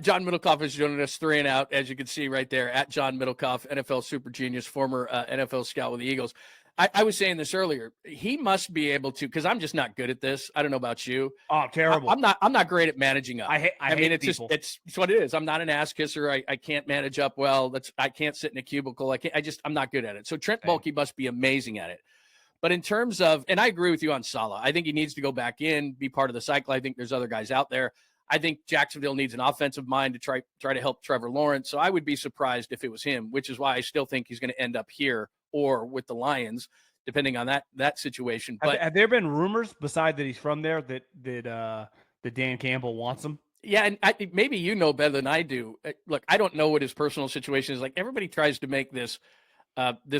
John Middlekauff is joining us 3 and out, as you can see right there, at John Middlekauff, NFL super genius, former NFL scout with the Eagles. I was saying this earlier. He must be able to, because I'm just not good at this. I don't know about you. Oh, terrible. I'm not great at managing up. I mean, it's people. It's what it is. I'm not an ass kisser. I can't manage up well. I can't sit in a cubicle. I'm not good at it. So Trent Baalke must be amazing at it. But in terms of, and I agree with you on Saleh. I think he needs to go back in, be part of the cycle. I think there's other guys out there. I think Jacksonville needs an offensive mind to try to help Trevor Lawrence. So I would be surprised if it was him, which is why I still think he's going to end up here or with the Lions, depending on that situation. But have there been rumors, besides that he's from there, that Dan Campbell wants him? Yeah, and maybe you know better than I do. Look, I don't know what his personal situation is like. Everybody tries to make this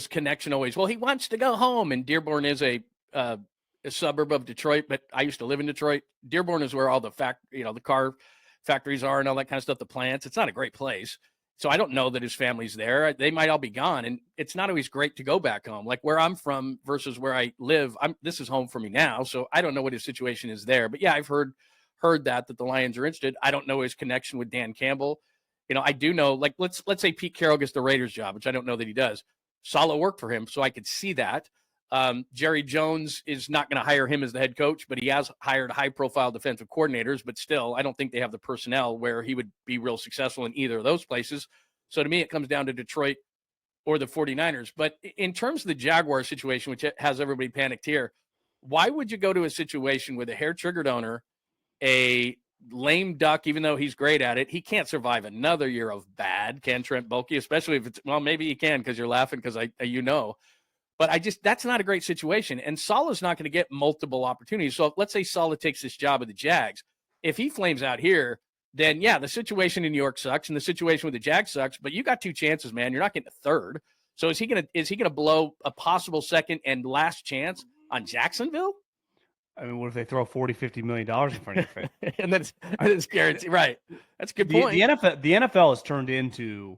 connection always. Well, he wants to go home, and Dearborn is a suburb of Detroit, but I used to live in Detroit. Dearborn is where all the car factories are and all that kind of stuff, the plants. It's not a great place. So I don't know that his family's there. They might all be gone. And it's not always great to go back home. Like where I'm from versus where I live, this is home for me now. So I don't know what his situation is there. But yeah, I've heard that the Lions are interested. I don't know his connection with Dan Campbell. I do know, like, let's say Pete Carroll gets the Raiders job, which I don't know that he does. Saleh worked for him, so I could see that. Jerry Jones is not going to hire him as the head coach, but he has hired high-profile defensive coordinators. But still, I don't think they have the personnel where he would be real successful in either of those places. So to me, it comes down to Detroit or the 49ers. But in terms of the Jaguar situation, which has everybody panicked here, why would you go to a situation with a hair-triggered owner, a lame duck, even though he's great at it? He can't survive another year of bad, can Trent Baalke, especially if it's, well, maybe he can because you're laughing because But that's not a great situation. And Saleh's not going to get multiple opportunities. So let's say Saleh takes this job with the Jags. If he flames out here, then yeah, the situation in New York sucks and the situation with the Jags sucks, but you got 2 chances, man. You're not getting a third. So is he going to blow a possible second and last chance on Jacksonville? I mean, what if they throw $40-50 million in front of your face? And then it's guaranteed. Right. That's a good point. The NFL has turned into,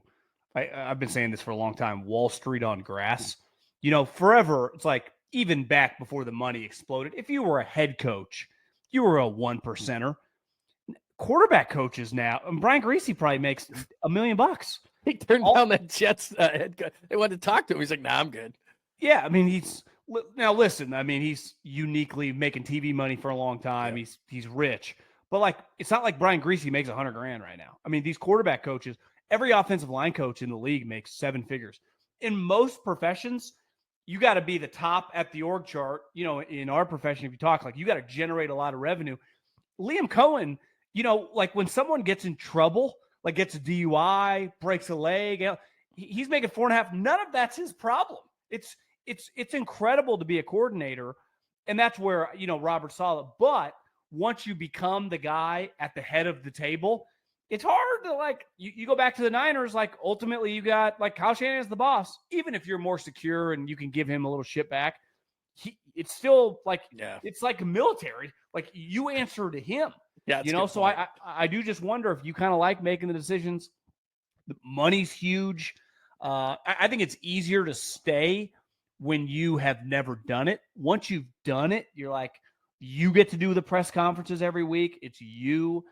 I've been saying this for a long time, Wall Street on grass. Forever, it's like even back before the money exploded, if you were a head coach, you were a 1%er. Quarterback coaches now, and Brian Greasy probably makes $1 million. He turned down that Jets head coach. They wanted to talk to him. He's like, nah, I'm good. Yeah, I mean, he's uniquely making TV money for a long time. Yeah. He's rich. But it's not like Brian Greasy makes $100,000 right now. I mean, these quarterback coaches, every offensive line coach in the league makes 7 figures. In most professions, you got to be the top at the org chart. In our profession, if you talk, you got to generate a lot of revenue. Liam Cohen, when someone gets in trouble, gets a DUI, breaks a leg, he's making 4.5. None of that's his problem. It's incredible to be a coordinator, and that's where, Robert Saleh. But once you become the guy at the head of the table, it's hard to you go back to the Niners, ultimately you got Kyle Shanahan is the boss. Even if you're more secure and you can give him a little shit back, it's still it's like military. You answer to him. Yeah, so I do just wonder if you kind of like making the decisions. The money's huge. I think it's easier to stay when you have never done it. Once you've done it, you're you get to do the press conferences every week. It's you.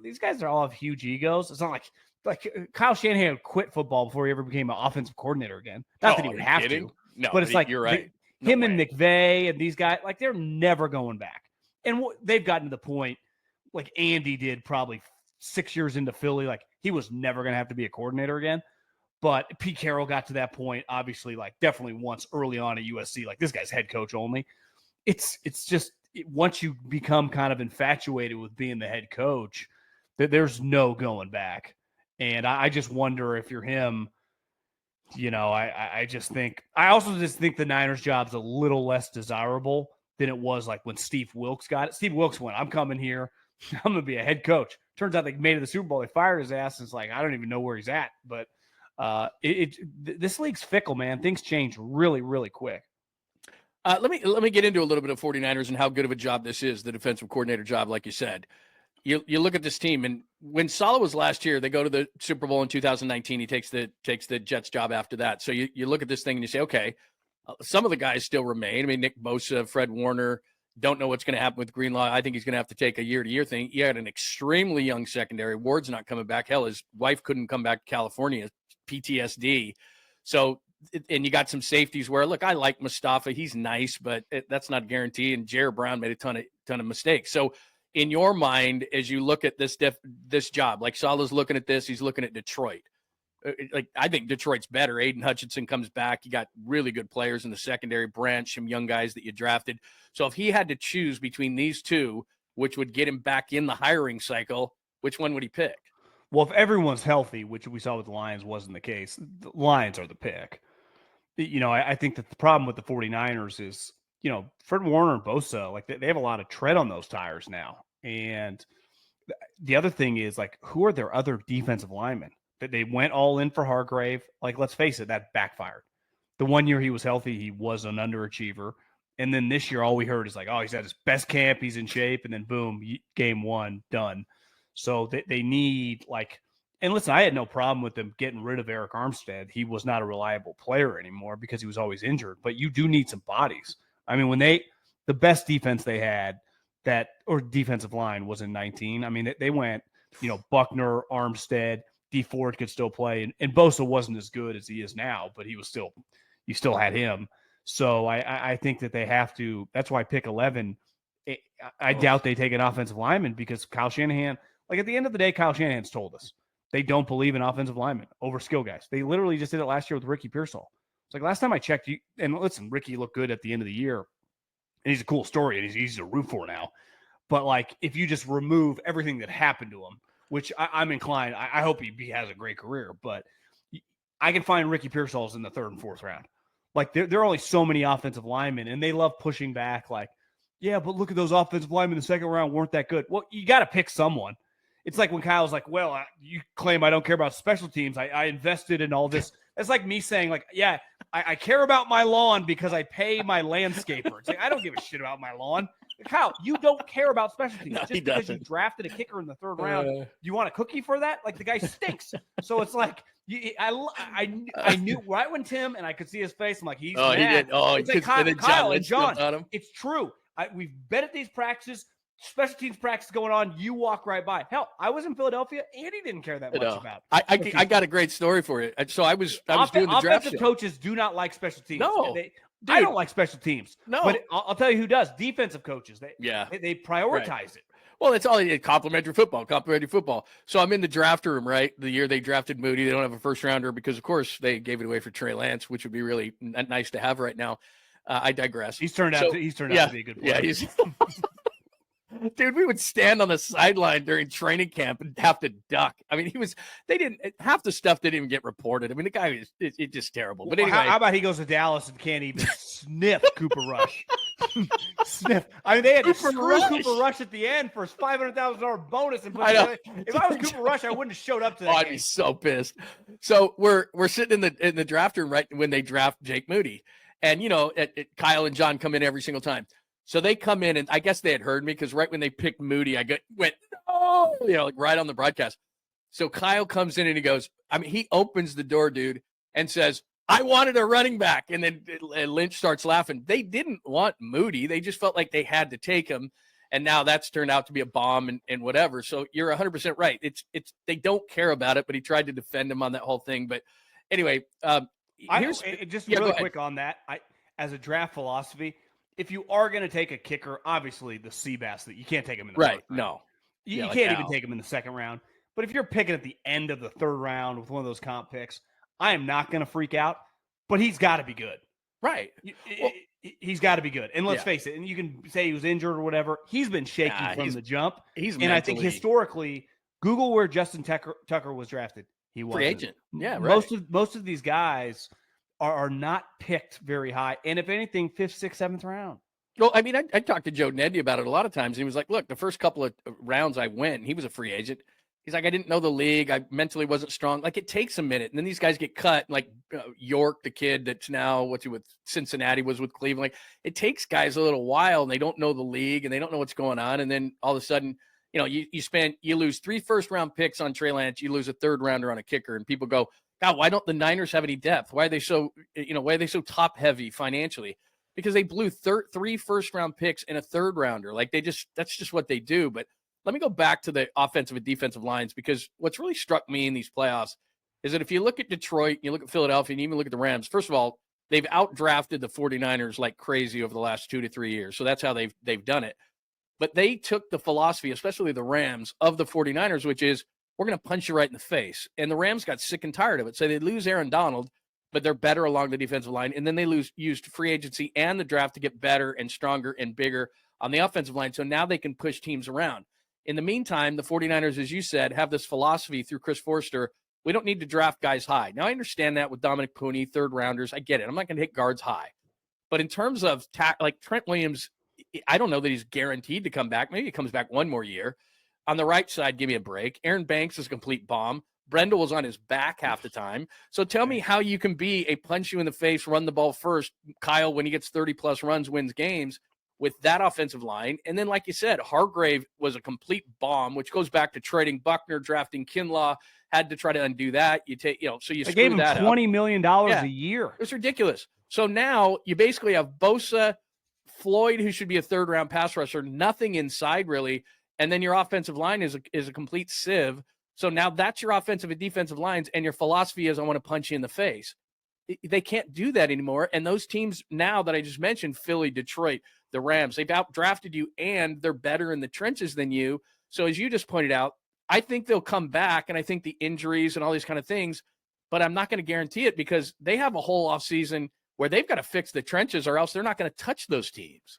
These guys are all have huge egos. It's not like Kyle Shanahan quit football before he ever became an offensive coordinator again. Not that he would have to. No, but it's you're right. Him and McVay and these guys, they're never going back. And they've gotten to the point, Andy did probably 6 years into Philly, he was never going to have to be a coordinator again. But Pete Carroll got to that point, obviously, definitely once early on at USC, this guy's head coach only. It's just once you become kind of infatuated with being the head coach, there's no going back. And I just wonder if you're him, I also just think the Niners job's a little less desirable than it was when Steve Wilkes got it. Steve Wilkes went, I'm coming here. I'm going to be a head coach. Turns out they made it to the Super Bowl. They fired his ass. And it's I don't even know where he's at. But this league's fickle, man. Things change really, really quick. Let me get into a little bit of 49ers and how good of a job this is, the defensive coordinator job, like you said. You look at this team, and when Saleh was last year, they go to the Super Bowl in 2019. He takes the Jets job after that. So you look at this thing and you say, okay, some of the guys still remain. I mean, Nick Bosa, Fred Warner, Don't know what's going to happen with Greenlaw. I think he's going to have to take a year-to-year thing. He had an extremely young secondary. Ward's not coming back. Hell, his wife couldn't come back to California, PTSD. So, and you got some safeties where, look, I like Mustafa. He's nice, but that's not a guarantee. And Jared Brown made a ton of mistakes. So in your mind, as you look at this job, like Saleh's looking at this, he's looking at Detroit. Like, I think Detroit's better. Aiden Hutchinson comes back. You got really good players in the secondary branch, some young guys that you drafted. So if he had to choose between these two, which would get him back in the hiring cycle, which one would he pick? Well, if everyone's healthy, which we saw with the Lions wasn't the case, the Lions are the pick. I think that the problem with the 49ers is, Fred Warner and Bosa, like they have a lot of tread on those tires now. And the other thing is, like, who are their other defensive linemen? That they went all in for Hargrave. Like, let's face it, that backfired. The 1 year he was healthy, he was an underachiever. And then this year, all we heard is like, oh, he's at his best camp, he's in shape, and then boom, game one, done. So they need, like, and listen, I had no problem with them getting rid of Eric Armstead. He was not a reliable player anymore because he was always injured. But you do need some bodies. I mean, the best defense they had or defensive line was in 19. I mean, they went, Buckner, Armstead, D Ford could still play, and Bosa wasn't as good as he is now, but you still had him. So I think that they have to. That's why pick 11. I doubt they take an offensive lineman because Kyle Shanahan. Like, at the end of the day, Kyle Shanahan's told us they don't believe in offensive linemen over skill guys. They literally just did it last year with Ricky Pearsall. It's like, last time I checked, and listen, Ricky looked good at the end of the year, and he's a cool story, and he's easy to root for now. But, like, if you just remove everything that happened to him, which I'm inclined, I hope he has a great career, but I can find Ricky Pearsall's in the 3rd and 4th round. Like, there are only so many offensive linemen, and they love pushing back, like, yeah, but look at those offensive linemen in the 2nd round weren't that good. Well, you got to pick someone. It's like when Kyle's like, well, you claim I don't care about special teams. I invested in all this. It's like me saying, like, yeah, I care about my lawn because I pay my landscaper. It's like, I don't give a shit about my lawn. Kyle, you don't care about special teams. No, just he because doesn't. you drafted a kicker in the 3rd round. You want a cookie for that? Like, the guy stinks. So it's like, I knew right when Tim, and I could see his face, I'm like, he's mad. He did. Oh, it's like, Kyle and John, it's true. We've been at these practices. Special teams practice going on, you walk right by. Hell, I was in Philadelphia, and he didn't care that much about it. I got a great story for you. So I was doing the draft offensive show. coaches do not like special teams. No, I don't like special teams. No, but I'll tell you who does. Defensive coaches. They prioritize it. Well, it's all complimentary football. So I'm in the draft room, right? The year they drafted Moody, they don't have a 1st rounder because, of course, they gave it away for Trey Lance, which would be really nice to have right now. I digress. He's turned out to be a good player. Yeah, dude, we would stand on the sideline during training camp and have to duck. I mean, half the stuff didn't even get reported. I mean, the guy is just terrible. But anyway. How about he goes to Dallas and can't even sniff Cooper Rush? Sniff. I mean, they had to screw Cooper Rush at the end for his $500,000 bonus. And if I was Cooper Rush, I wouldn't have showed up to that game. I'd be so pissed. So we're sitting in the draft room right when they draft Jake Moody. And, Kyle and John come in every single time. So they come in, and I guess they had heard me because right when they picked Moody, I went, no, like right on the broadcast. So Kyle comes in and he goes, he opens the door, dude, and says, I wanted a running back. And then Lynch starts laughing. They didn't want Moody. They just felt like they had to take him. And now that's turned out to be a bomb and whatever. So you're 100% right. It's they don't care about it, but he tried to defend him on that whole thing. But anyway, really quick on that. As a draft philosophy, if you are going to take a kicker, obviously the Seabass, that you can't take him in the first round. No, you can't even take him in the 2nd round. But if you're picking at the end of the 3rd round with one of those comp picks, I am not going to freak out. But he's got to be good, right? He's got to be good. And let's face it. And you can say he was injured or whatever. He's been shaky from the jump. I think historically, Google where Justin Tucker was drafted. He was free agent. Yeah, right. Most of these guys are not picked very high. And if anything, 5th, 6th, 7th round. Well, I mean, I talked to Joe Neddy about it a lot of times. He was like, look, the first couple of rounds I went, he was a free agent. He's like, I didn't know the league. I mentally wasn't strong. Like, it takes a minute. And then these guys get cut. Like York, the kid that's now, with Cincinnati, was with Cleveland. Like, it takes guys a little while, and they don't know the league, and they don't know what's going on. And then all of a sudden, you lose 3 first-round picks on Trey Lance. You lose a 3rd rounder on a kicker. And people go, God, why don't the Niners have any depth? Why are they so top heavy financially? because they blew 3 first-round picks and a third-rounder. Like that's just what they do. But let me go back to the offensive and defensive lines, because what's really struck me in these playoffs is that if you look at Detroit, you look at Philadelphia, and you even look at the Rams, first of all, they've outdrafted the 49ers like crazy over the last 2 to 3 years. So that's how they've done it. But they took the philosophy, especially the Rams, of the 49ers, which is, we're going to punch you right in the face. And the Rams got sick and tired of it. So they lose Aaron Donald, but they're better along the defensive line. And then they used free agency and the draft to get better and stronger and bigger on the offensive line. So now they can push teams around. In the meantime, the 49ers, as you said, have this philosophy through Chris Forster. We don't need to draft guys high. Now, I understand that with Dominic Pooney, third rounders. I get it. I'm not going to hit guards high. But in terms of like Trent Williams, I don't know that he's guaranteed to come back. Maybe he comes back one more year. On the right side, give me a break. Aaron Banks is a complete bomb. Brendel was on his back half the time. So tell me how you can be a punch you in the face, run the ball first. Kyle, when he gets 30-plus runs, wins games with that offensive line. And then, like you said, Hargrave was a complete bomb, which goes back to trading Buckner, drafting Kinlaw, had to try to undo that. So you gave him $20 million a year. It was ridiculous. So now you basically have Bosa, Floyd, who should be a third-round pass rusher, nothing inside really, and then your offensive line is a complete sieve. So now that's your offensive and defensive lines, and your philosophy is, I want to punch you in the face. They can't do that anymore. And those teams now that I just mentioned, Philly, Detroit, the Rams, they've outdrafted you, and they're better in the trenches than you. So as you just pointed out, I think they'll come back, and I think the injuries and all these kind of things, but I'm not going to guarantee it, because they have a whole offseason where they've got to fix the trenches, or else they're not going to touch those teams.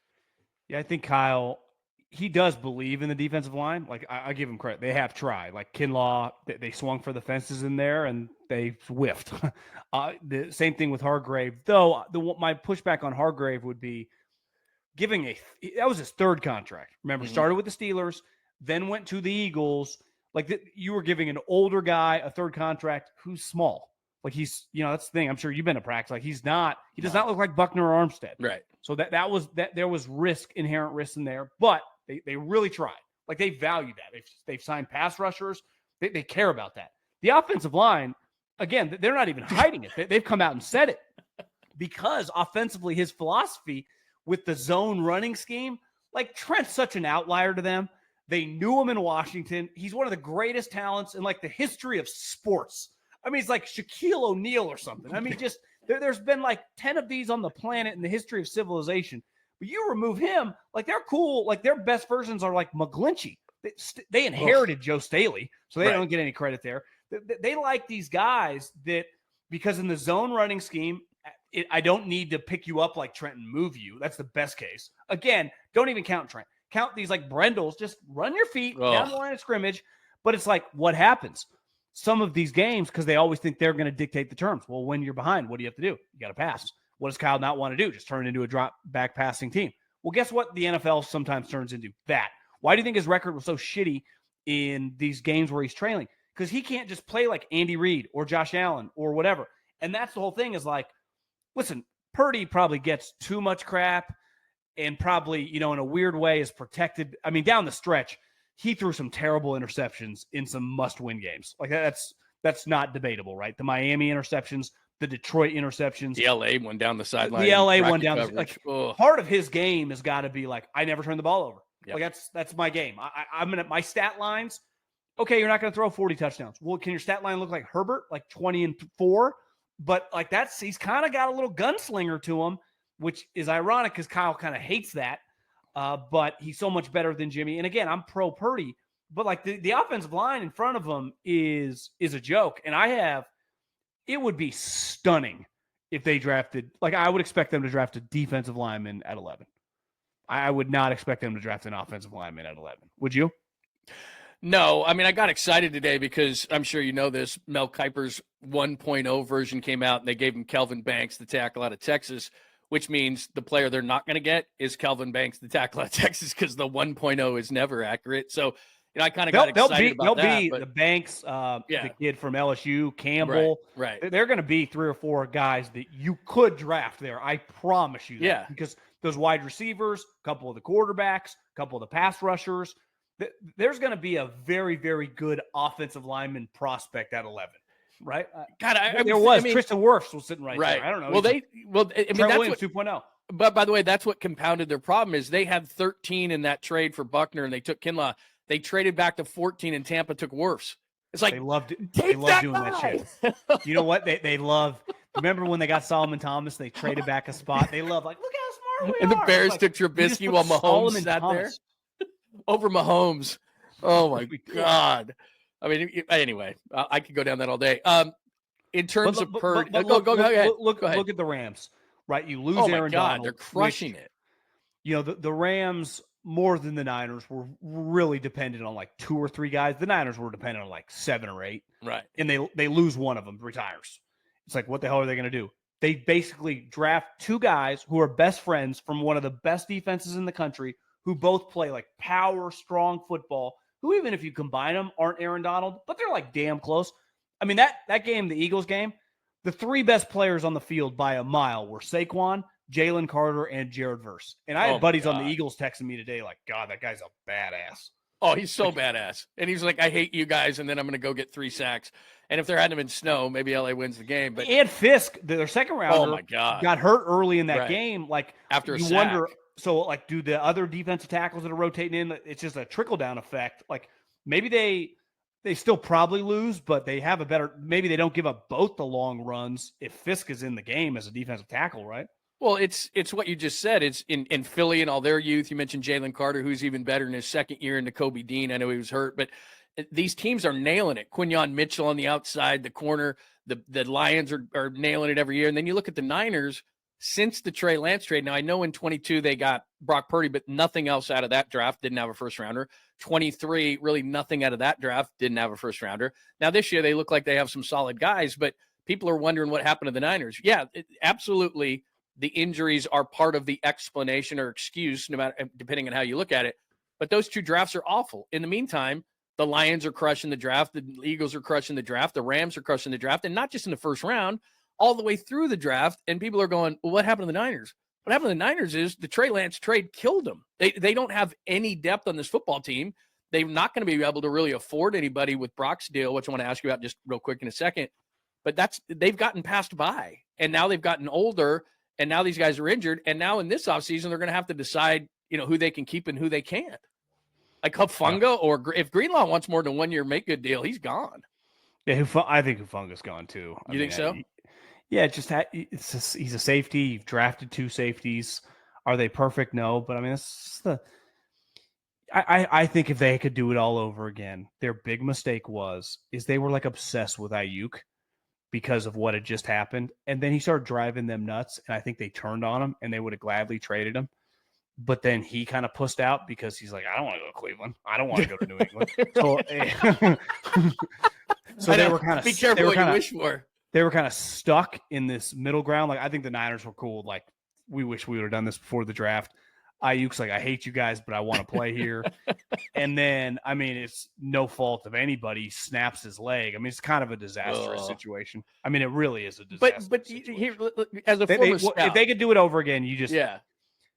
Yeah, I think Kyle, he does believe in the defensive line. Like, I give him credit. They have tried. Like Kinlaw, they swung for the fences in there, and they whiffed. The same thing with Hargrave. Though my pushback on Hargrave would be giving that was his third contract. Remember, started with the Steelers, then went to the Eagles. Like, you were giving an older guy a third contract who's small. Like, he's, that's the thing. I'm sure you've been to practice. Like, he does not look like Buckner or Armstead. Right. So there was inherent risk in there, but they really tried. Like, they value that. They've signed pass rushers. They care about that. The offensive line, again, they're not even hiding it. They've come out and said it, because offensively, his philosophy with the zone running scheme, like, Trent's such an outlier to them. They knew him in Washington. He's one of the greatest talents in, like, the history of sports. I mean, it's like Shaquille O'Neal or something. I mean, just there's been like 10 of these on the planet in the history of civilization. But you remove him, like, they're cool. Like, their best versions are like McGlinchey. They inherited Joe Staley, so they don't get any credit there. They like these guys that, because in the zone running scheme, I don't need to pick you up like Trent and move you. That's the best case. Again, don't even count Trent. Count these like Brendels. Just run your feet down the line of scrimmage. But it's like, what happens? Some of these games, because they always think they're going to dictate the terms. Well, when you're behind, what do you have to do? You got to pass. What does Kyle not want to do? Just turn it into a drop back passing team. Well, guess what the NFL sometimes turns into? That. Why do you think his record was so shitty in these games where he's trailing? Because he can't just play like Andy Reid or Josh Allen or whatever. And that's the whole thing, is like, listen, Purdy probably gets too much crap and probably, in a weird way is protected. I mean, down the stretch, he threw some terrible interceptions in some must-win games. Like, that's not debatable, right? The Miami interceptions, the Detroit interceptions. The LA one down the sideline. The LA one down the, like, part of his game has got to be like, I never turn the ball over. Yep. Like, that's my game. I'm going to, my stat lines, okay, you're not going to throw 40 touchdowns. Well, can your stat line look like Herbert, like 20-4? But like, he's kind of got a little gunslinger to him, which is ironic because Kyle kind of hates that. But he's so much better than Jimmy. And again, I'm pro Purdy, but like the offensive line in front of him is a joke. And it would be stunning if they drafted, like, I would expect them to draft a defensive lineman at 11. I would not expect them to draft an offensive lineman at 11. Would you? No, I mean, I got excited today because I'm sure you know this. Mel Kiper's 1.0 version came out, and they gave him Kelvin Banks, the tackle out of Texas, which means the player they're not going to get is Kelvin Banks, the tackle out of Texas, because the 1.0 is never accurate. So, I kind of got excited about that. They'll be the Banks, the kid from LSU, Campbell. Right. They're going to be 3 or 4 guys that you could draft there. I promise you that. Yeah. Because those wide receivers, a couple of the quarterbacks, a couple of the pass rushers, there's going to be a very, very good offensive lineman prospect at 11. Right? God, Tristan Wirfs was sitting right there. I don't know. Well, Trent Williams 2.0. but by the way, that's what compounded their problem is they had 13 in that trade for Buckner and they took Kinlaw. They traded back to 14 and Tampa took Wirfs. It's like they love doing that shit. You know what? They love. Remember when they got Solomon Thomas? They traded back a spot. They love look how smart we are. And the Bears took Trubisky while Mahomes sat there over Mahomes. Oh my God! I mean, anyway, I could go down that all day. In terms of Purdy, go ahead. Look at the Rams. Right, you lose Aaron Donald. They're crushing it. You know the Rams more than the Niners were really dependent on like 2 or 3 guys. The Niners were dependent on like 7 or 8. Right, and they lose one of them, retires. It's like, what the hell are they going to do? They basically draft 2 guys who are best friends from one of the best defenses in the country, who both play like power, strong football, who even if you combine them aren't Aaron Donald, but they're like damn close. I mean, that game, the Eagles game, the 3 best players on the field by a mile were Saquon, Jalen Carter, and Jared Verse. And I had buddies on the Eagles texting me today like, God, that guy's a badass. Oh, he's so badass. And he's like, I hate you guys, and then I'm going to go get 3 sacks. And if there hadn't been snow, maybe LA wins the game. But and Fisk, their second rounder, got hurt early in that game. Like after you wonder, so like, do the other defensive tackles that are rotating in? It's just a trickle down effect. Like maybe they still probably lose, but they have a better. Maybe they don't give up both the long runs if Fisk is in the game as a defensive tackle, right? Well, it's what you just said. It's in Philly and all their youth. You mentioned Jalen Carter, who's even better in his second year into Kobe Dean. I know he was hurt, but these teams are nailing it. Quinyon Mitchell on the outside, the corner, the Lions are nailing it every year. And then you look at the Niners since the Trey Lance trade. Now, I know in 22 they got Brock Purdy, but nothing else out of that draft. Didn't have a first rounder. 23, really nothing out of that draft. Didn't have a first rounder. Now, this year they look like they have some solid guys, but people are wondering what happened to the Niners. Yeah, absolutely. The injuries are part of the explanation or excuse, no matter depending on how you look at it. But those 2 drafts are awful. In the meantime, the Lions are crushing the draft. The Eagles are crushing the draft. The Rams are crushing the draft. And not just in the first round, all the way through the draft. And people are going, well, what happened to the Niners? What happened to the Niners is the Trey Lance trade killed them. They don't have any depth on this football team. They're not going to be able to really afford anybody with Brock's deal, which I want to ask you about just real quick in a second. But they've gotten passed by. And now they've gotten older. And now these guys are injured. And now in this offseason, they're going to have to decide, who they can keep and who they can't. Like Hufanga, or if Greenlaw wants more than 1 year make good deal, he's gone. Yeah, I think Hufanga's gone too. You think so? Yeah, he's a safety. You've drafted 2 safeties. Are they perfect? No, but I mean, I think if they could do it all over again, their big mistake is they were like obsessed with Aiyuk because of what had just happened. And then he started driving them nuts. And I think they turned on him and they would have gladly traded him. But then he kind of pussed out because he's like, I don't want to go to Cleveland. I don't want to go to New England. So they were kind of, be careful what you wish for. They were kind of stuck in this middle ground. Like, I think the Niners were cool. Like, we wish we would have done this before the draft. Aiyuk's like, I hate you guys, but I want to play here. And then, I mean, it's no fault of anybody. He snaps his leg. I mean, it's kind of a disastrous situation. I mean, it really is a disastrous But situation. here, as a former scout, if they could do it over again, yeah.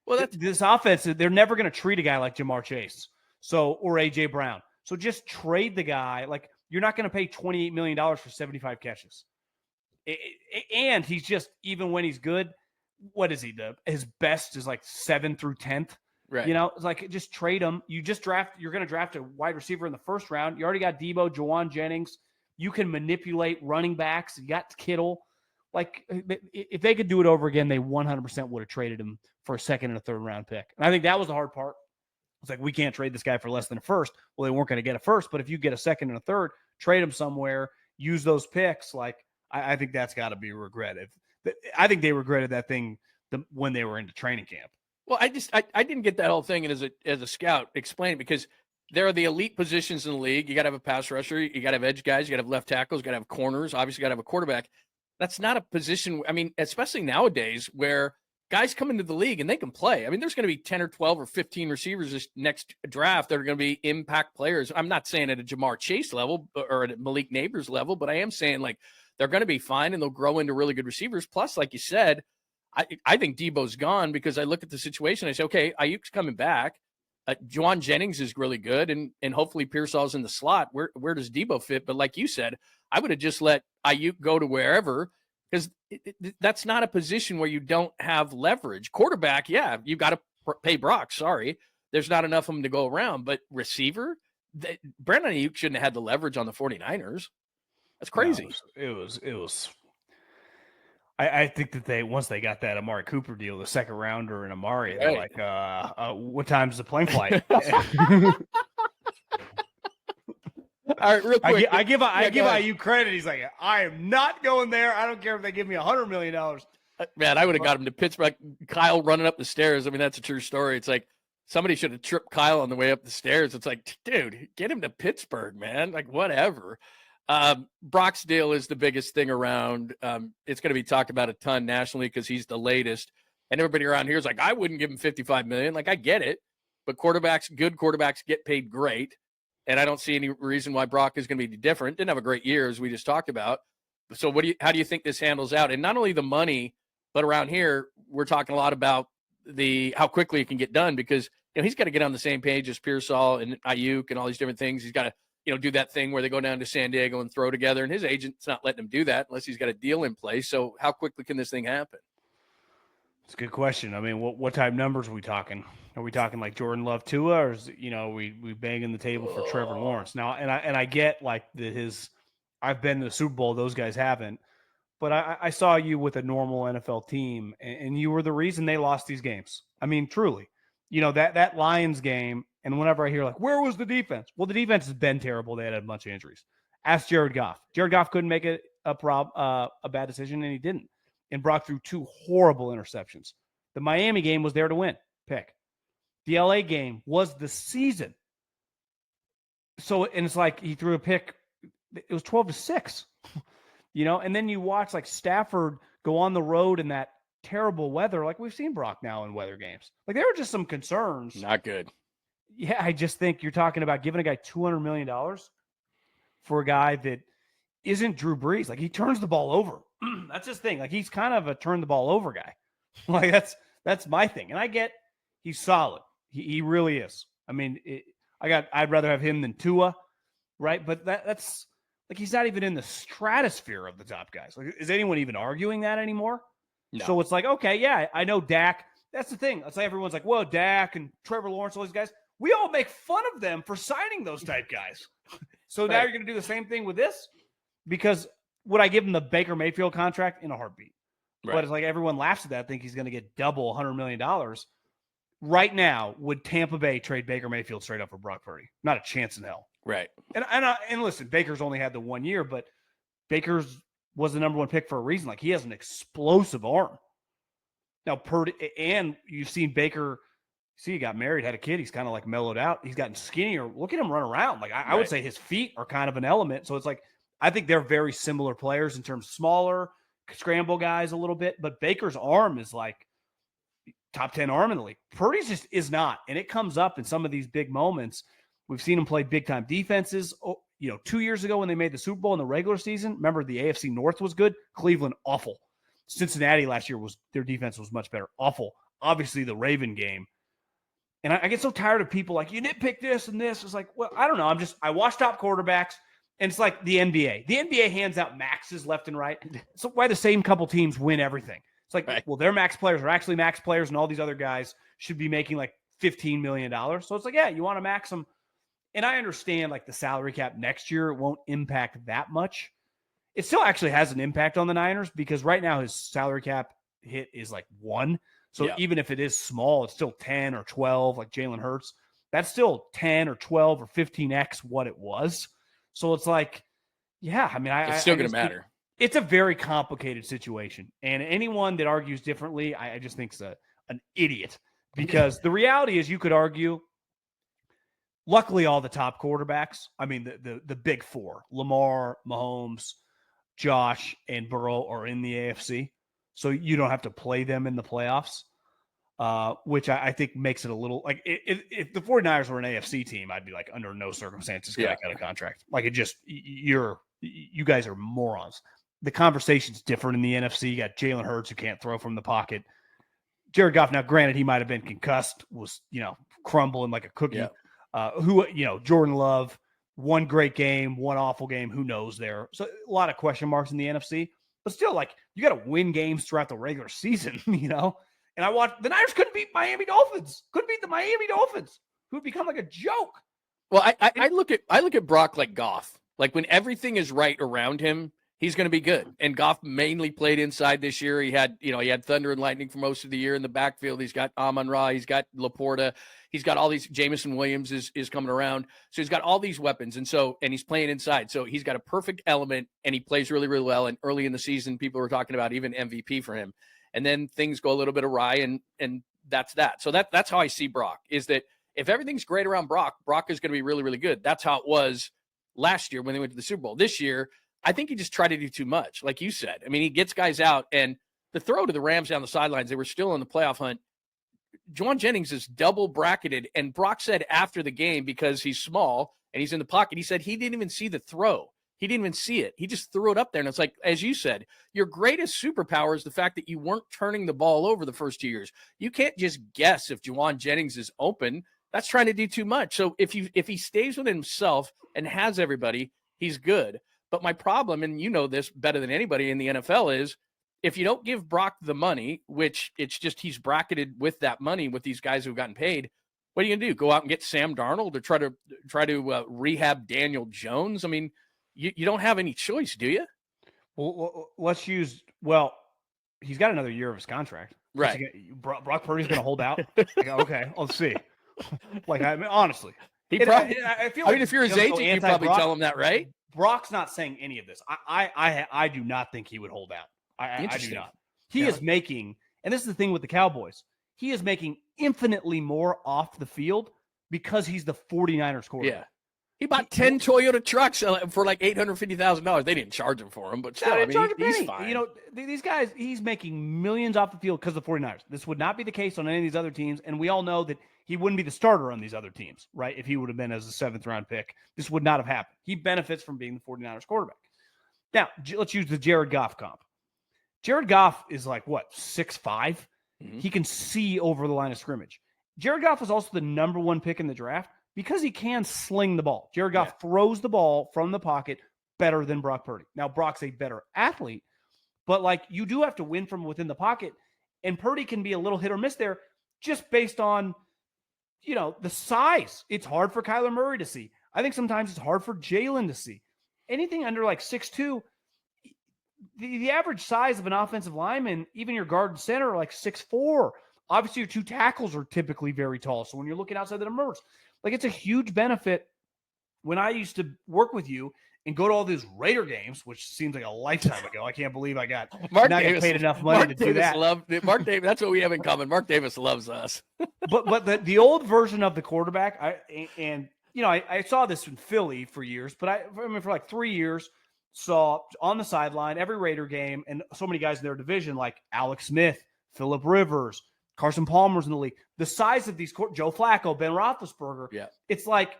Well, this offense, they're never going to treat a guy like Jamar Chase, or A.J. Brown. So just trade the guy. Like, you're not going to pay $28 million for 75 catches. And he's just, even when he's good, what is he? His best is like 7th through 10th. Right. It's like, just trade him. You're going to draft a wide receiver in the first round. You already got Debo, Jawan Jennings. You can manipulate running backs. You got Kittle. Like, if they could do it over again, they 100% would have traded him for a 2nd and a 3rd round pick. And I think that was the hard part. It's like, we can't trade this guy for less than a 1st. Well, they weren't going to get a 1st, but if you get a 2nd and a 3rd, trade him somewhere, use those picks. Like, I think that's got to be regretted. I think they regretted that thing when they were into training camp. Well, I didn't get that whole thing. And as a scout, explain it, because there are the elite positions in the league. You got to have a pass rusher. You got to have edge guys. You got to have left tackles. You got to have corners. Obviously, you got to have a quarterback. That's not a position. I mean, especially nowadays where guys come into the league and they can play. I mean, there's going to be 10 or 12 or 15 receivers this next draft that are going to be impact players. I'm not saying at a Jamar Chase level or at a Malik Neighbors level, but I am saying, like, they're going to be fine and they'll grow into really good receivers. Plus, like you said, I think Debo's gone, because I look at the situation. I say, okay, Aiyuk's coming back. Juwan Jennings is really good, and hopefully Pearsall's in the slot. Where does Debo fit? But like you said, I would have just let Aiyuk go to wherever, because that's not a position where you don't have leverage. Quarterback, yeah, you got to pay Brock. Sorry, there's not enough of them to go around. But receiver, Brandon Aiyuk shouldn't have had the leverage on the 49ers. That's crazy. No, it was. I think that once they got that Amari Cooper deal, the second rounder and Amari, they're like, what time's the plane flight? All right, real quick. I give Aiyuk credit. He's like, I am not going there. I don't care if they give me $100 million. Man, I would have got him to Pittsburgh. Kyle running up the stairs. I mean, that's a true story. It's like somebody should have tripped Kyle on the way up the stairs. It's like, dude, get him to Pittsburgh, man. Like, whatever. Brock's deal is the biggest thing around. It's going to be talked about a ton nationally because he's the latest. And everybody around here is like, I wouldn't give him $55 million. Like, I get it. But good quarterbacks get paid great. And I don't see any reason why Brock is going to be different. Didn't have a great year, as we just talked about. So how do you think this handles out? And not only the money, but around here, we're talking a lot about how quickly it can get done because he's got to get on the same page as Pearsall and Aiyuk and all these different things. He's got to do that thing where they go down to San Diego and throw together, and his agent's not letting him do that unless he's got a deal in place. So how quickly can this thing happen? It's a good question. I mean, what type numbers are we talking? Are we talking like Jordan Love Tua, or is we banging the table for Trevor Lawrence now? And I get like I've been to the Super Bowl, those guys haven't, but I saw you with a normal NFL team, and you were the reason they lost these games. I mean, truly, that Lions game. And whenever I hear like, where was the defense? Well, the defense has been terrible. They had a bunch of injuries. Ask Jared Goff. Jared Goff couldn't make it a bad decision, and he didn't. And Brock threw 2 horrible interceptions. The Miami game was there to win. Pick. The LA game was the season. So, and it's like he threw a pick. It was 12-6. And then you watch like Stafford go on the road in that terrible weather. Like we've seen Brock now in weather games. Like there were just some concerns. Not good. Yeah, I just think you're talking about giving a guy $200 million for a guy that isn't Drew Brees. Like he turns the ball over. That's his thing. Like he's kind of a turn the ball over guy. Like that's my thing. And I get he's solid. He really is. I mean, I'd rather have him than Tua, right? But that's like he's not even in the stratosphere of the top guys. Like, is anyone even arguing that anymore? No. So it's like, okay, yeah, I know Dak. That's the thing. It's like everyone's like, whoa, Dak and Trevor Lawrence, all these guys. We all make fun of them for signing those type guys. So now you're going to do the same thing with this? Because would I give him the Baker Mayfield contract in a heartbeat? Right. But it's like everyone laughs at that, think he's going to get double $100 million. Right now, would Tampa Bay trade Baker Mayfield straight up for Brock Purdy? Not a chance in hell. Right. And listen, Baker's only had the 1 year, but Baker's was the number 1 pick for a reason. Like he has an explosive arm. Now Purdy, and you've seen Baker. See, he got married, had a kid. He's kind of like mellowed out. He's gotten skinnier. Look at him run around. Like I would say his feet are kind of an element. So it's like, I think they're very similar players in terms of smaller, scramble guys a little bit. But Baker's arm is like top 10 arm in the league. Purdy's just is not. And it comes up in some of these big moments. We've seen him play big time defenses. 2 years ago when they made the Super Bowl in the regular season, remember the AFC North was good. Cleveland, awful. Cincinnati last year their defense was much better. Awful. Obviously the Raven game. And I get so tired of people like, you nitpick this and this. It's like, well, I don't know. I watch top quarterbacks, and it's like the NBA. The NBA hands out maxes left and right. So why the same couple teams win everything? It's like, well, their max players are actually max players, and all these other guys should be making like $15 million. So it's like, yeah, you want to max them. And I understand like the salary cap next year won't impact that much. It still actually has an impact on the Niners because right now his salary cap hit is like 1. So even if it is small, it's still 10 or 12, like Jalen Hurts. That's still 10 or 12 or 15x what it was. So it's like, yeah, I mean, it's still going to matter. It's a very complicated situation. And anyone that argues differently, I just think is an idiot because the reality is you could argue, luckily all the top quarterbacks, I mean, the big 4, Lamar, Mahomes, Josh, and Burrow are in the AFC. So you don't have to play them in the playoffs, which I think makes it a little like if the 49ers were an AFC team, I'd be like, under no circumstances can I get a contract. Like it just, you guys are morons. The conversation's different in the NFC. You got Jalen Hurts who can't throw from the pocket. Jared Goff, now granted, he might have been concussed, was, crumbling like a cookie. Yeah. Jordan Love, one great game, one awful game. Who knows there? So a lot of question marks in the NFC. but still, like, you got to win games throughout the regular season, you know? And I watched the Niners couldn't beat Miami Dolphins, who had become like a joke. Well, I look at Brock like Goff. Like when everything is right around him, he's going to be good. And Goff mainly played inside this year. He had thunder and lightning for most of the year in the backfield. He's got Amon-Ra. He's got Laporta. He's got all these. Jamison Williams is coming around. So he's got all these weapons. And he's playing inside. So he's got a perfect element and he plays really, really well. And early in the season, people were talking about even MVP for him. And then things go a little bit awry and that's that. So that's how I see Brock, is that if everything's great around Brock is going to be really, really good. That's how it was last year when they went to the Super Bowl. This year, I think he just tried to do too much, like you said. I mean, he gets guys out, and the throw to the Rams down the sidelines, they were still in the playoff hunt. Jauan Jennings is double bracketed, and Brock said after the game, because he's small and he's in the pocket, he said he didn't even see the throw. He didn't even see it. He just threw it up there. And it's like, as you said, your greatest superpower is the fact that you weren't turning the ball over the first 2 years. You can't just guess if Jauan Jennings is open. That's trying to do too much. So if he stays with himself and has everybody, he's good. But my problem, and you know this better than anybody in the NFL, is if you don't give Brock the money, which it's just he's bracketed with that money with these guys who've gotten paid, what are you going to do? Go out and get Sam Darnold or try to rehab Daniel Jones? I mean, you don't have any choice, do you? Well, he's got another year of his contract. Right. Brock Purdy's going to hold out. Like, okay, let's see. Like, I mean, honestly, I feel like if you're his agent, you probably tell him that, right? Brock's not saying any of this. I do not think he would hold out. I do not. He is making, and this is the thing with the Cowboys, he is making infinitely more off the field because he's the 49ers quarterback. Yeah. He bought 10 Toyota trucks for like $850,000. They didn't charge him for them, but still, I mean, he's fine. You know, these guys, he's making millions off the field because of the 49ers. This would not be the case on any of these other teams, and we all know that he wouldn't be the starter on these other teams, right? If he would have been as a 7th-round pick, this would not have happened. He benefits from being the 49ers quarterback. Now, let's use the Jared Goff comp. Jared Goff is like, what, 6'5"? Mm-hmm. He can see over the line of scrimmage. Jared Goff was also the number 1 pick in the draft because he can sling the ball. Jared Goff throws the ball from the pocket better than Brock Purdy. Now, Brock's a better athlete, but like you do have to win from within the pocket, and Purdy can be a little hit or miss there just based on, you know, the size. It's hard for Kyler Murray to see. I think sometimes it's hard for Jalen to see. Anything under like 6'2", the average size of an offensive lineman, even your guard and center, are like 6'4". Obviously, your 2 tackles are typically very tall. So when you're looking outside the numbers, like it's a huge benefit. When I used to work with you and go to all these Raider games, which seems like a lifetime ago. I can't believe I got paid enough money to do that. Mark Davis, that's what we have in common. Mark Davis loves us. but the old version of the quarterback, I saw this in Philly for years, but I mean for like 3 years, saw on the sideline every Raider game, and so many guys in their division like Alex Smith, Phillip Rivers, Carson Palmer's in the league. The size of these, Joe Flacco, Ben Roethlisberger, it's like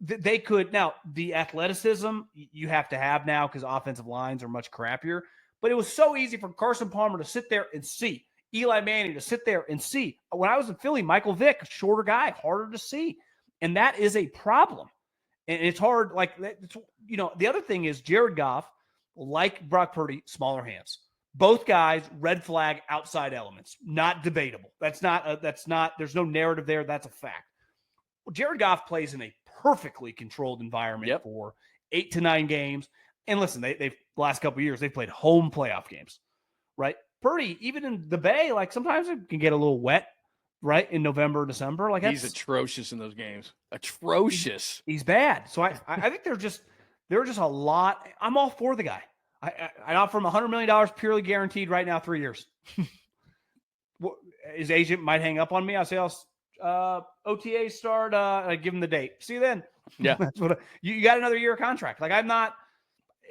they could. Now, the athleticism you have to have now because offensive lines are much crappier, but it was so easy for Carson Palmer to sit there and see. Eli Manning to sit there and see. When I was in Philly, Michael Vick, a shorter guy, harder to see. And that is a problem. And it's hard. Like, you know, the other thing is Jared Goff, like Brock Purdy, smaller hands. Both guys, red flag, outside elements, not debatable. There's no narrative there. That's a fact. Well, Jared Goff plays in a perfectly controlled environment for 8 to 9 games. And listen, they've the last couple of years, they've played home playoff games, right? Purdy, even in the Bay, like sometimes it can get a little wet, right? In November, December. Like he's atrocious in those games. Atrocious. He's bad. So I think there are just a lot. I'm all for the guy. I offer him $100 million purely guaranteed right now, 3 years. His agent might hang up on me. I say, OTA start. I give him the date. See you then. Yeah. That's what you got another year of contract. Like I'm not,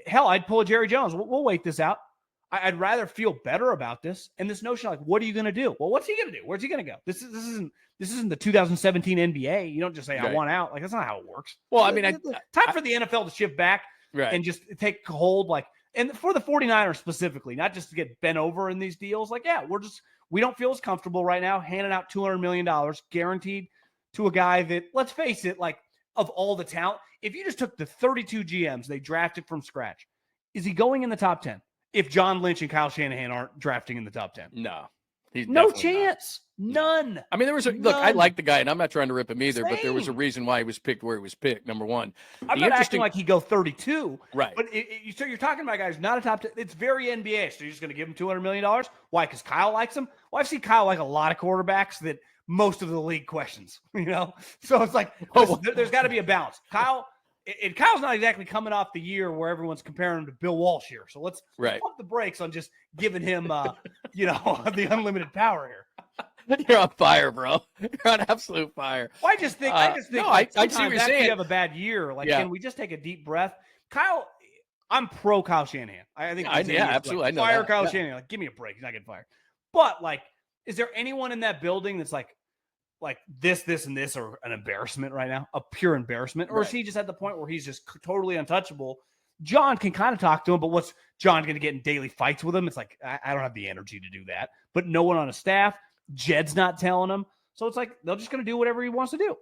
hell, I'd pull a Jerry Jones. We'll wait this out. I'd rather feel better about this. And this notion like, what are you going to do? Well, what's he going to do? Where's he going to go? This isn't the 2017 NBA. You don't just say, I want out. Like, that's not how it works. Well, I mean, time for the NFL to shift back and just take hold. Like, and for the 49ers specifically, not just to get bent over in these deals. Like, we don't feel as comfortable right now handing out $200 million guaranteed to a guy that, let's face it, like of all the talent, if you just took the 32 GMs they drafted from scratch, is he going in the top 10? if John Lynch and Kyle Shanahan aren't drafting in the top 10. No. He's No definitely not. chance. None. I mean, there was look, I like the guy, and I'm not trying to rip him either, but there was a Same. reason why he was picked where he was picked, number one. I'm not acting like he'd go 32. Right. But so you're talking about guys not a top 10. It's very NBA. So you're just going to give him $200 million? Why? Because Kyle likes him? Well, I've seen Kyle like a lot of quarterbacks that most of the league questions, you know? So it's like, there's got to be a balance. Kyle's not exactly coming off the year where everyone's comparing him to Bill Walsh here. So let's pump the brakes on just giving him, the unlimited power here. You're on fire, bro. You're on absolute fire. Well, I just think I see what you're saying. You have a bad year. Like, can we just take a deep breath? Kyle, I'm pro Kyle Shanahan. I think, absolutely. I know fire that. Kyle Shanahan. Like, give me a break. He's not getting fired. But like, is there anyone in that building that's like this, and this are an embarrassment right now, a pure embarrassment, or is he just at the point where he's just totally untouchable? John can kind of talk to him, but what's John going to get in daily fights with him? It's like, I don't have the energy to do that. But no one on his staff. Jed's not telling him. So it's like they're just going to do whatever he wants to do.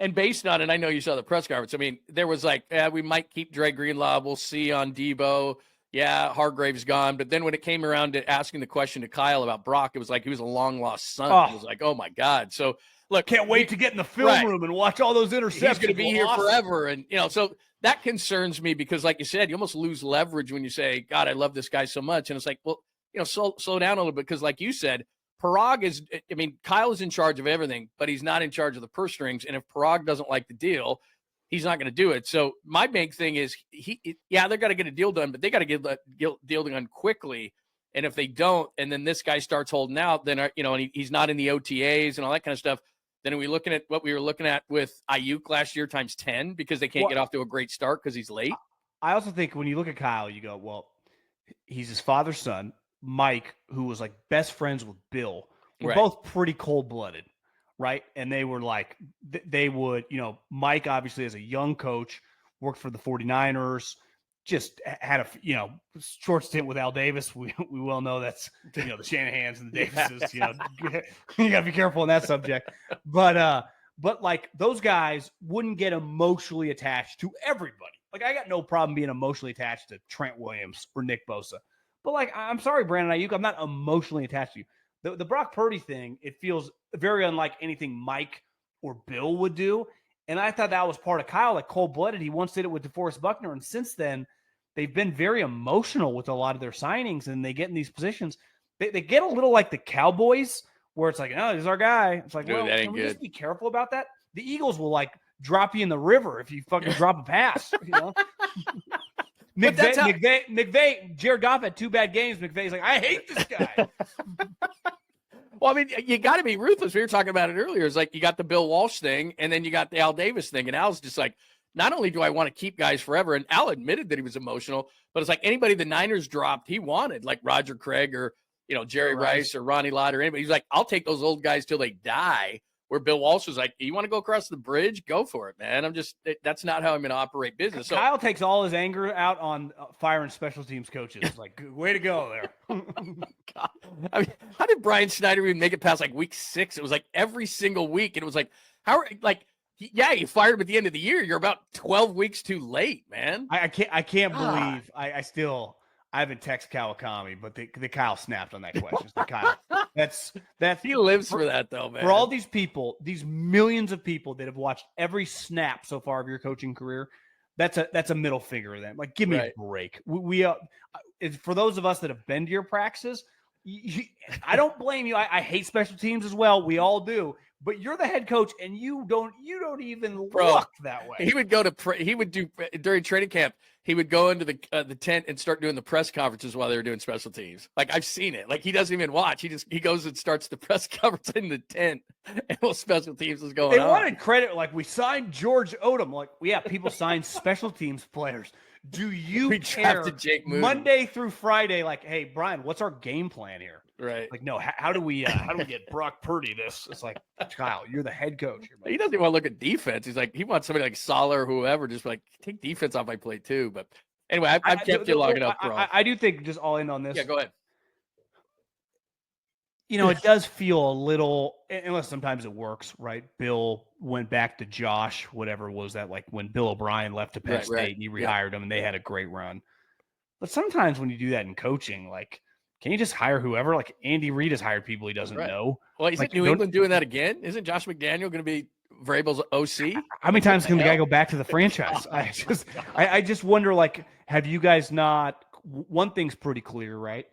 And based on it, I know you saw the press conference. I mean, there was like, we might keep Dre Greenlaw. We'll see on Debo. Yeah, Hargrave's gone. But then when it came around to asking the question to Kyle about Brock, it was like he was a long-lost son. It was like, oh, my God. So, look. Can't wait to get in the film room and watch all those interceptions. He's going to be here forever. And, so that concerns me because, like you said, you almost lose leverage when you say, God, I love this guy so much. And it's like, well, slow down a little bit because, like you said, Kyle is in charge of everything, but he's not in charge of the purse strings. And if Parag doesn't like the deal, he's not going to do it. So my big thing is they're got to get a deal done, but they got to get the deal done quickly. And if they don't, and then this guy starts holding out, then, and he's not in the OTAs and all that kind of stuff. Then are we looking at what we were looking at with Aiyuk last year times 10 because they can't get off to a great start because he's late? I also think when you look at Kyle, you go, well, he's his father's son. Mike, who was like best friends with Bill, were both pretty cold-blooded, right? And they were like, they would, Mike obviously as a young coach worked for the 49ers, just had a, short stint with Al Davis. We well know that's, the Shanahans and the Davises, you got to be careful on that subject. But like those guys wouldn't get emotionally attached to everybody. Like I got no problem being emotionally attached to Trent Williams or Nick Bosa. But, like, I'm sorry, Brandon Aiyuk, I'm not emotionally attached to you. The Brock Purdy thing, it feels very unlike anything Mike or Bill would do. And I thought that was part of Kyle, like cold-blooded. He once did it with DeForest Buckner. And since then, they've been very emotional with a lot of their signings. And they get in these positions. They get a little like the Cowboys, where it's like, oh, this is our guy. It's like, well, can we just be careful about that? The Eagles will, like, drop you in the river if you fucking drop a pass, McVay, Jared Goff had 2 bad games. McVay's like, I hate this guy. Well, I mean, you got to be ruthless. We were talking about it earlier. It's like you got the Bill Walsh thing, and then you got the Al Davis thing. And Al's just like, not only do I want to keep guys forever, and Al admitted that he was emotional, but it's like anybody the Niners dropped, he wanted, like Roger Craig or, Jerry Rice or Ronnie Lott or anybody. He's like, I'll take those old guys till they die. Where Bill Walsh was like, you want to go across the bridge? Go for it, man. That's not how I'm going to operate business. So, Kyle takes all his anger out on firing special teams coaches. Like, way to go there. God. I mean, how did Brian Snyder even make it past like week 6? It was like every single week. And it was like, you fired him at the end of the year. You're about 12 weeks too late, man. I can't believe I haven't texted Kawakami, but the Kyle snapped on that question. The Kyle. That's he lives for that though, man. For all these people, these millions of people that have watched every snap so far of your coaching career, that's a middle finger to them. Like, give me a break. We for those of us that have been to your practices, I don't blame you. I hate special teams as well. We all do. But you're the head coach, and you don't even look that way. He would go to he would do during training camp. He would go into the tent and start doing the press conferences while they were doing special teams. Like, I've seen it. Like, he doesn't even watch. He goes and starts the press conference in the tent, and while special teams is going on. They wanted credit. Like, we signed George Odom. Like, people sign special teams players. Do you care? Jake Moody. Monday through Friday, like, hey, Brian, what's our game plan here? Right. Like, no, how do we get Brock Purdy this? It's like, Kyle, you're the head coach. He doesn't even want to look at defense. He's like, he wants somebody like Saleh or whoever, just like, take defense off my plate too. But anyway, I've kept you long enough, bro. I do think, just all in on this. Yeah, go ahead. It does feel a little, unless sometimes it works, right? Bill went back to Josh, whatever was that, like when Bill O'Brien left to Penn State, and he rehired him, and they had a great run. But sometimes when you do that in coaching, like, can you just hire whoever? Like Andy Reid has hired people he doesn't know. Well, isn't Like, New England doing that again? Isn't Josh McDaniel going to be Vrabel's OC? How many times can the guy go back to the franchise? I just wonder, like, have you guys not? One thing's pretty clear, right?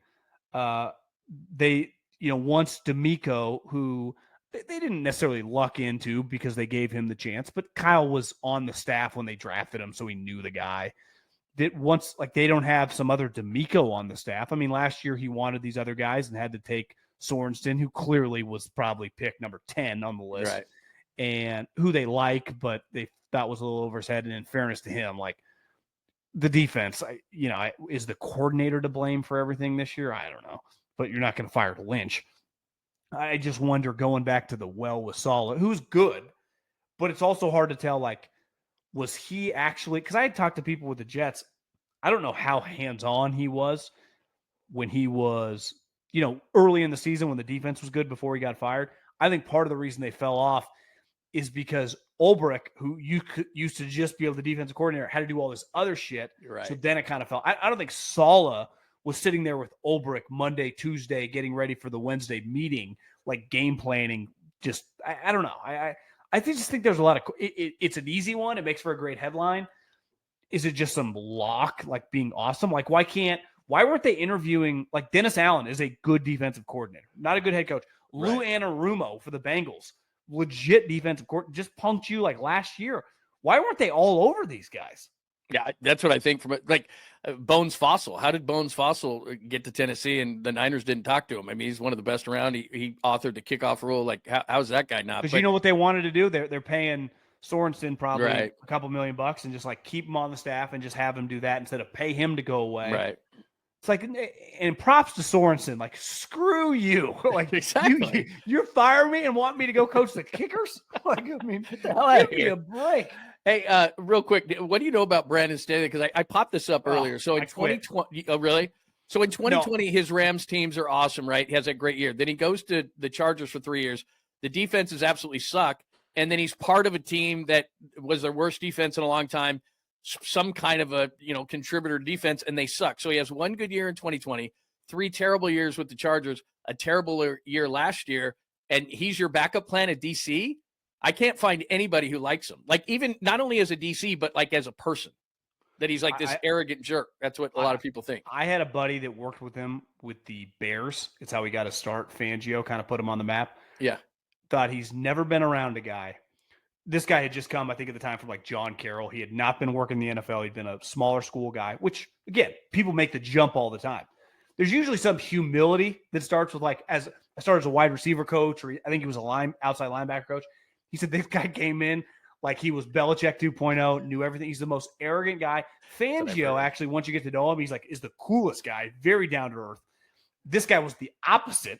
They, once 𝐬𝐮𝐬𝐫𝐿𝐿, who they didn't necessarily luck into because they gave him the chance, but Kyle was on the staff when they drafted him, so he knew the guy. That once, like, they don't have some other 𝐬𝐻𝐾 on the staff. I mean, last year he wanted these other guys and had to take Sorensen, who clearly was probably picked number 10 on the list, Right. and who they like, but they thought was a little over his head. And in fairness to him, like, the defense, is the coordinator to blame for everything this year? I don't know, but you're not going to fire Lynch. I just wonder, going back to the well with Saleh, who's good, but it's also hard to tell, like, was he actually, because I had talked to people with the Jets. I don't know how hands-on he was when he was, early in the season when the defense was good before he got fired. I think part of the reason they fell off is because Ulbrich, who used to just be able to defensive coordinator, had to do all this other shit. Right. So then it kind of fell. I don't think Saleh was sitting there with Ulbrich Monday, Tuesday, getting ready for the Wednesday meeting, like game planning. Just, I don't know. I just think there's a lot of it's an easy one. It makes for a great headline. Is it just some lock, like being awesome? Like, why weren't they interviewing, like, Dennis Allen is a good defensive coordinator, not a good head coach. Right. Lou Anarumo for the Bengals, legit defensive coordinator, just punked you like last year. Why weren't they all over these guys? Yeah, that's what I think from it. Like Bones Fossil. How did Bones Fossil get to Tennessee and the Niners didn't talk to him? I mean, he's one of the best around. He authored the kickoff rule. Like, how's that guy not? Because you know what they wanted to do? They're paying Sorensen probably Right. a couple $1 million and just, like, keep him on the staff and just have him do that instead of pay him to go away. Right. It's like, and props to Sorensen, like, screw you. Like, Exactly. you fire me and want me to go coach the kickers? Like, I mean, give me a break. Hey, real quick, what do you know about Brandon Staley? Because I popped this up earlier. So in 2020, oh, really? So in 2020, his Rams teams are awesome, right? He has a great year. Then he goes to the Chargers for 3 years. The defenses absolutely suck. And then he's part of a team that was their worst defense in a long time, some kind of a, contributor defense, and they suck. So he has one good year in 2020, 3 terrible years with the Chargers, a terrible year last year, and he's your backup plan at DC? I can't find anybody who likes him. Like, even not only as a DC, but like as a person, that he's like this arrogant jerk. That's what a lot of people think. I had a buddy that worked with him with the Bears. It's how he got to start. Fangio kind of put him on the map. Yeah. Thought he's never been around a guy. This guy had just come, I think, at the time from, like, John Carroll. He had not been working in the NFL. He'd been a smaller school guy, which, again, people make the jump all the time. There's usually some humility that starts with, like, I started as a wide receiver coach, or I think he was outside linebacker coach. He said this guy came in like he was Belichick 2.0, knew everything. He's the most arrogant guy. Fangio, actually, once you get to know him, he's like, is the coolest guy, very down to earth. This guy was the opposite,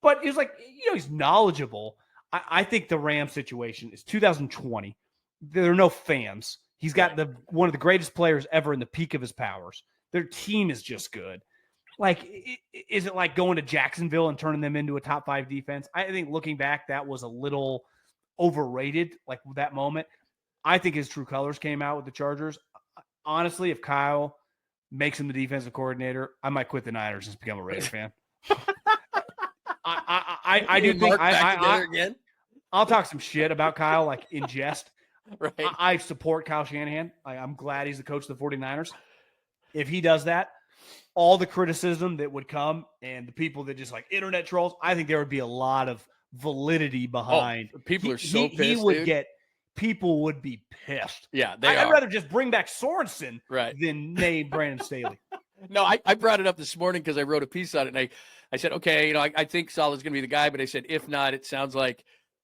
but he was like, he's knowledgeable. I think the Rams situation is 2020. There are no fans. He's got one of the greatest players ever in the peak of his powers. Their team is just good. Like, is it like going to Jacksonville and turning them into a top 5 defense? I think looking back, that was a little overrated, like, that moment. I think his true colors came out with the Chargers. Honestly, if Kyle makes him the defensive coordinator, I might quit the Niners and become a Raiders fan. I do think again. I'll talk some shit about Kyle, like, in jest. Right. I support Kyle Shanahan. I'm glad he's the coach of the 49ers. If he does that, all the criticism that would come and the people that just, like, internet trolls, I think there would be a lot of validity behind. People are so pissed. People would be pissed. Yeah, I'd rather just bring back Sorensen than name Brandon Staley. No, I brought it up this morning because I wrote a piece on it, and I said, okay, I think Saleh's going to be the guy, but I said, if not, it sounds like,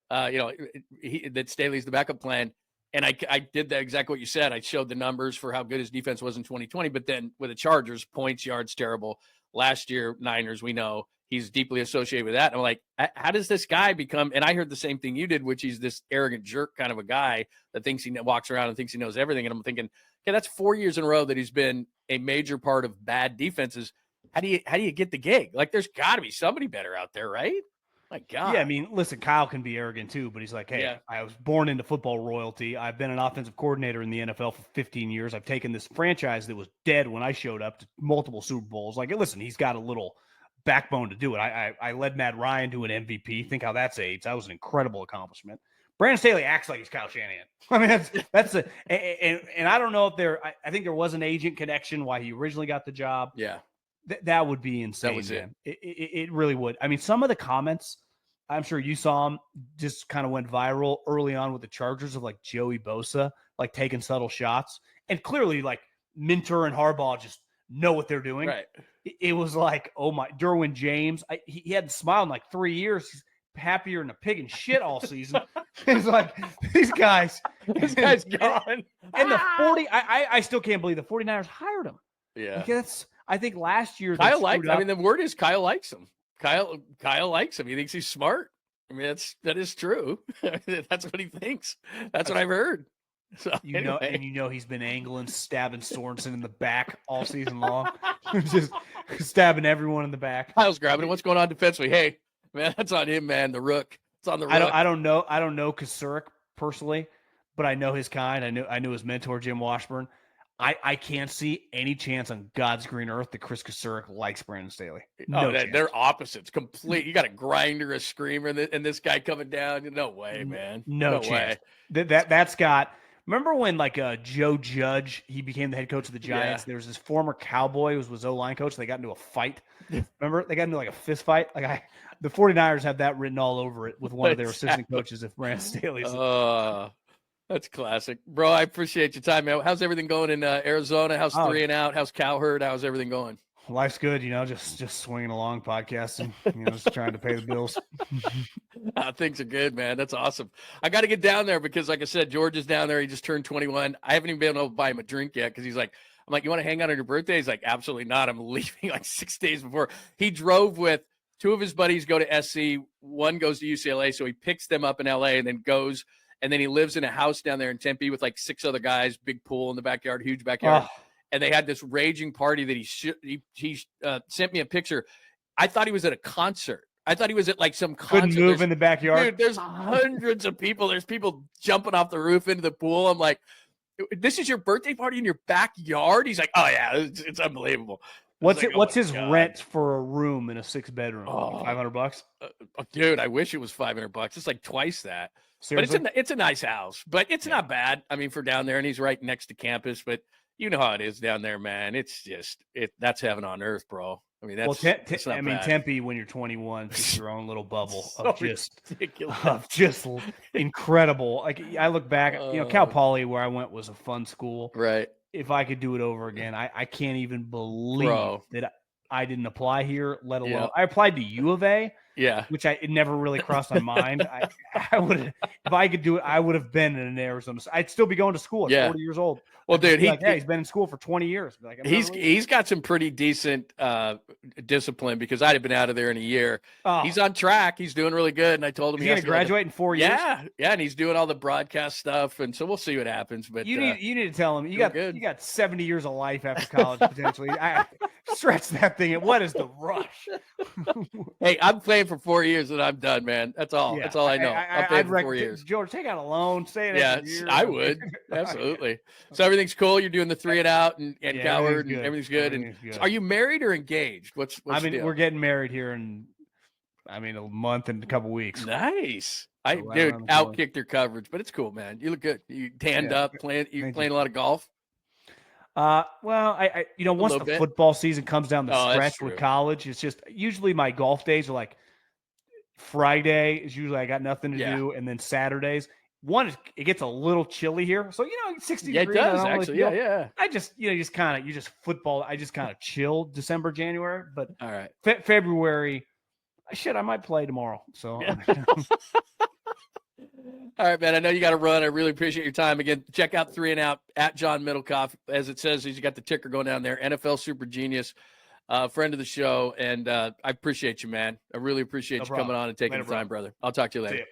that Staley's the backup plan. And I did that exactly what you said. I showed the numbers for how good his defense was in 2020, but then with the Chargers, points, yards, terrible. Last year, Niners, we know he's deeply associated with that. And I'm like, how does this guy become? And I heard the same thing you did, which he's this arrogant jerk kind of a guy that thinks he walks around and thinks he knows everything. And I'm thinking, okay, that's 4 years in a row that he's been a major part of bad defenses. How do you get the gig? Like, there's got to be somebody better out there, right? My God. Yeah, I mean, listen, Kyle can be arrogant too, but he's like, hey, I was born into football royalty. I've been an offensive coordinator in the NFL for 15 years. I've taken this franchise that was dead when I showed up to multiple Super Bowls. Like, listen, he's got a little backbone to do it. I led Matt Ryan to an MVP. Think how that's AIDS. That was an incredible accomplishment. Brandon Staley acts like he's Kyle Shanahan. I mean, that's and I don't know if I think there was an agent connection why he originally got the job. Yeah. That would be insane. That was man. It really would. I mean, some of the comments, I'm sure you saw them, just kind of went viral early on with the Chargers of like Joey Bosa, like taking subtle shots. And clearly, like Minter and Harbaugh just know what they're doing. Right. It was like, oh my, Derwin James, he hadn't smiled in like 3 years. He's happier than a pig in shit all season. It's like, these guys. This guy's gone. And the 40, I still can't believe the 49ers hired him. Yeah. Because I think last year Kyle likes. I mean, the word is Kyle likes him. Kyle likes him. He thinks he's smart. I mean, that is true. That's what he thinks. That's what I've heard. So anyway. He's been angling, stabbing Sorensen in the back all season long, just stabbing everyone in the back. Kyle's grabbing it. What's going on defensively? Hey, man, that's on him, man. The Rook. It's on the Rook. I don't know 𝐬𝐮𝐬𝐽 personally, but I know his kind. I knew his mentor Jim Washburn. I can't see any chance on God's green earth that Chris 𝐬𝐻𝐿 likes Brandon Staley. No, they're opposites. Complete. You got a grinder, a screamer, and this guy coming down. No way, man. No chance. Way. That's got. Remember when like Joe Judge, he became the head coach of the Giants? Yeah. There was this former Cowboy who was O-line coach. They got into a fight. Remember? They got into like a fist fight. Like the 49ers have that written all over it with one of their assistant coaches if Brandon Staley's. That's classic. Bro, I appreciate your time, man. How's everything going in Arizona? How's 3 and Out? How's Cowherd? How's everything going? Life's good, just swinging along, podcasting, just trying to pay the bills. Things are good, man. That's awesome. I got to get down there because, like I said, George is down there. He just turned 21. I haven't even been able to buy him a drink yet because I'm like, you want to hang out on your birthday? He's like, absolutely not. I'm leaving like 6 days before. He drove with 2 of his buddies go to SC. One goes to UCLA, so he picks them up in LA and then goes. And then he lives in a house down there in Tempe with like 6 other guys, big pool in the backyard, huge backyard. Oh. And they had this raging party that he sent me a picture. I thought he was at a concert. I thought he was at like some concert. Couldn't move in the backyard. Dude, there's hundreds of people. There's people jumping off the roof into the pool. I'm like, this is your birthday party in your backyard? He's like, oh yeah, it's unbelievable. What's his rent for a room in a 6-bedroom? $500? Dude, I wish it was $500. It's like twice that. Seriously? But it's a nice house, but it's not bad. I mean, for down there, and he's right next to campus, but you know how it is down there, man. It's just that's heaven on earth, bro. I mean, that's bad. Tempe when you're 21, it's your own little bubble of ridiculous. just incredible. Like I look back, Cal Poly where I went was a fun school. Right. If I could do it over again, I can't even believe that I didn't apply here, let alone I applied to U of A. Yeah, which it never really crossed my mind. I would, if I could do it, I would have been in Arizona. I'd still be going to school at 40 years old. Well, dude, he's been in school for 20 years. Like, he's got some pretty decent discipline because I'd have been out of there in a year. Oh. He's on track. He's doing really good. And I told him he's going to graduate in 4 years. Yeah, and he's doing all the broadcast stuff. And so we'll see what happens. But you need to tell him you got 70 years of life after college potentially. Stretch that thing. What is the rush? Hey, I'm playing for 4 years and I'm done, man. That's all. Yeah. That's all I know. I'm playing for 4 years. George, take out a loan. Stay in it. Yeah, I would. Absolutely. So everything's cool. You're doing the 3 and Out and Cowherd and everything's good. Good. Are you married or engaged? What's the deal? We're getting married here in a month and a couple weeks. Nice. Outkicked your coverage, but it's cool, man. You look good. You tanned up, playing a lot of golf. Well, I once the football season comes down the stretch with college, it's just usually my golf days are like Friday is usually I got nothing to do, and then Saturdays. It gets a little chilly here, so 60 degrees. It does actually. Yeah. I just football. I just kind of chill December, January, but all right, February. I might play tomorrow. So. Yeah. All right, man. I know you got to run. I really appreciate your time. Again, check out 3 and Out at John Middlekauff. As it says, he's got the ticker going down there. NFL Super Genius, friend of the show. And I appreciate you, man. I really appreciate you coming on and taking the time, brother. I'll talk to you later.